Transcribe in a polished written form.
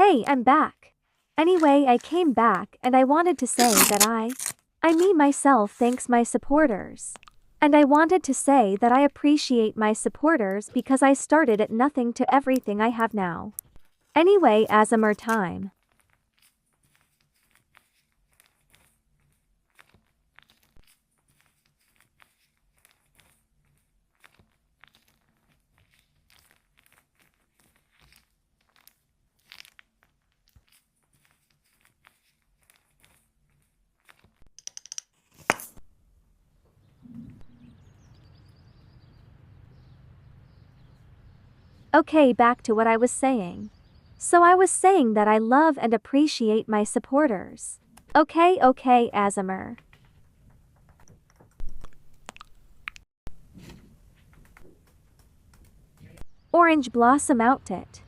Hey, I'm back. Anyway, I came back and I wanted to say that me myself thanks my supporters. And I wanted to say that I appreciate my supporters because I started at nothing to everything I have now. Anyway, ASMR time. Okay, back to what I was saying. So I was saying that I love and appreciate my supporters. Okay, ASMR. Orange Blossom Outfit.